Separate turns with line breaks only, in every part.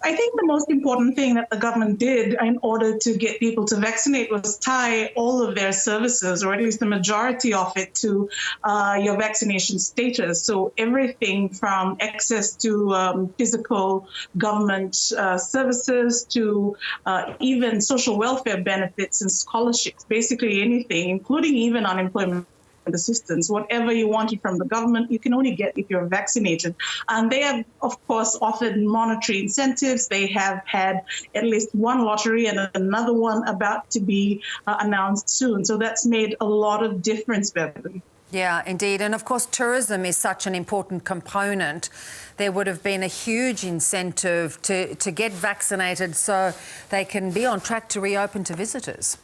I think the most important thing that the government did in order to get people to vaccinate was tie all of their services, or at least the majority of it, to your vaccination status. So everything from access to physical government services to even social welfare benefits and scholarships, basically anything, including even unemployment assistance, whatever you wanted from the government, you can only get if you're vaccinated. And they have, of course, offered monetary incentives. They have had at least one lottery and another one about to be announced soon. So that's made a lot of difference, Beverly.
Yeah, indeed. And of course, tourism is such an important component. There would have been a huge incentive to get vaccinated so they can be on track to reopen to visitors.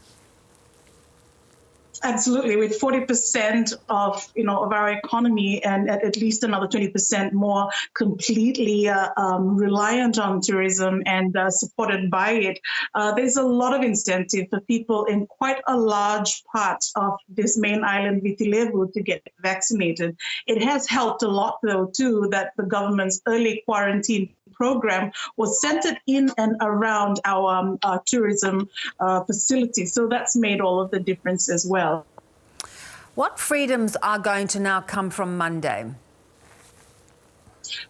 Absolutely, with 40% of our economy and at least another 20% more completely reliant on tourism and supported by it, there's a lot of incentive for people in quite a large part of this main island, Viti Levu, to get vaccinated. It has helped a lot, though, too, that the government's early quarantine program was centered in and around our tourism facilities. So that's made all of the difference as well.
What freedoms are going to now come from Monday?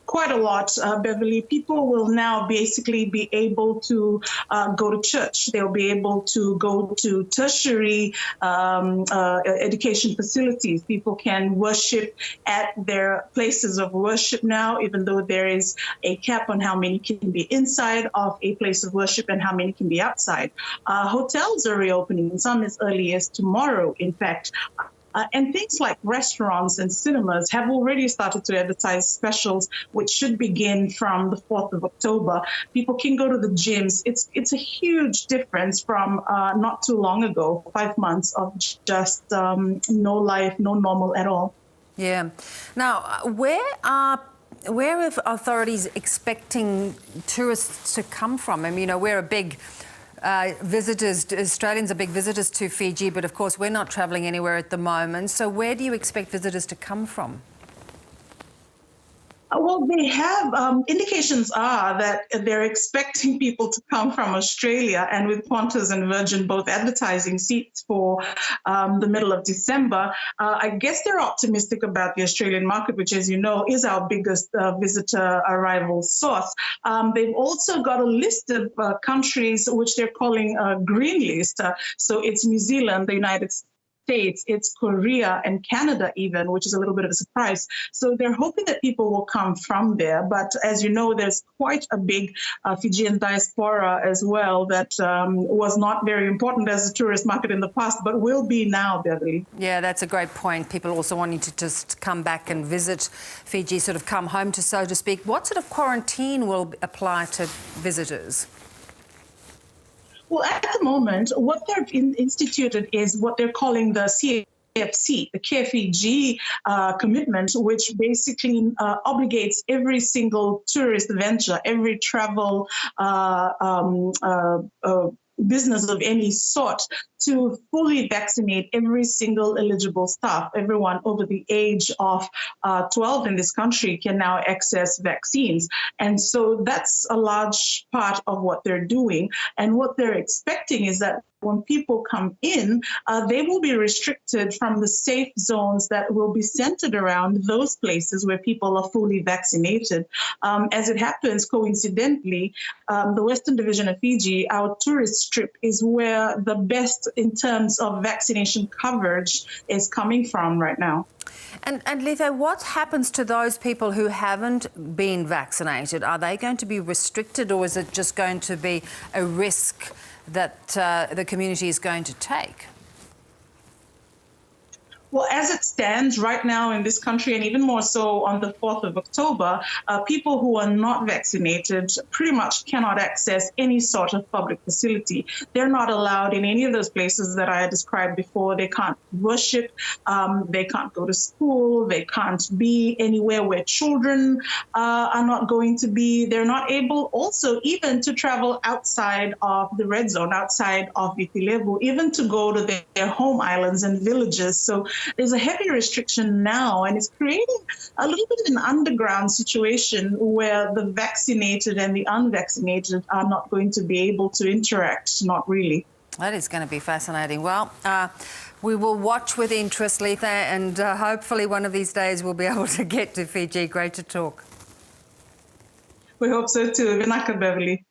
Quite a lot, Beverly. People will now basically be able to go to church. They'll be able to go to tertiary education facilities. People can worship at their places of worship now, even though there is a cap on how many can be inside of a place of worship and how many can be outside. Hotels are reopening, some as early as tomorrow, in fact. And things like restaurants and cinemas have already started to advertise specials, which should begin from the 4th of October. People can go to the gyms. It's a huge difference from not too long ago, 5 months of just no life, no normal at all.
Yeah. Now, where are authorities expecting tourists to come from? I mean, we're a big Australians are big visitors to Fiji, but of course we're not travelling anywhere at the moment. So where do you expect visitors to come from?
Well, they have indications are that they're expecting people to come from Australia, and with Qantas and Virgin both advertising seats for the middle of December, I guess they're optimistic about the Australian market, which, as you know, is our biggest visitor arrival source. They've also got a list of countries which they're calling a green list. So it's New Zealand, the United States, it's Korea and Canada even, which is a little bit of a surprise. So they're hoping that people will come from there. But as you know, there's quite a big Fijian diaspora as well that was not very important as a tourist market in the past, but will be now, Beverly.
Yeah, that's a great point. People also wanting to just come back and visit Fiji, sort of come home to, so to speak. What sort of quarantine will apply to visitors?
Well, at the moment, what they've instituted is what they're calling the CFC, the Care Fiji commitment, which basically obligates every single tourist venture, every travel business of any sort to fully vaccinate every single eligible staff. Everyone over the age of 12 in this country can now access vaccines. And so that's a large part of what they're doing. And what they're expecting is that when people come in, they will be restricted from the safe zones that will be centered around those places where people are fully vaccinated. As it happens, coincidentally, the Western Division of Fiji, our tourist strip, is where the best in terms of vaccination coverage is coming from right now.
And Lice, what happens to those people who haven't been vaccinated? Are they going to be restricted, or is it just going to be a risk that the community is going to take?
Well, as it stands right now in this country, and even more so on the 4th of October, people who are not vaccinated pretty much cannot access any sort of public facility. They're not allowed in any of those places that I had described before. They can't worship, they can't go to school, they can't be anywhere where children are not going to be. They're not able also even to travel outside of the red zone, outside of Viti Levu, even to go to their home islands and villages. So there's a heavy restriction now, and it's creating a little bit of an underground situation where the vaccinated and the unvaccinated are not going to be able to interact, not really.
That is going to be fascinating. Well, we will watch with interest, Lice, and hopefully one of these days we'll be able to get to Fiji. Great to talk.
We hope so too. Vinaka, Beverly.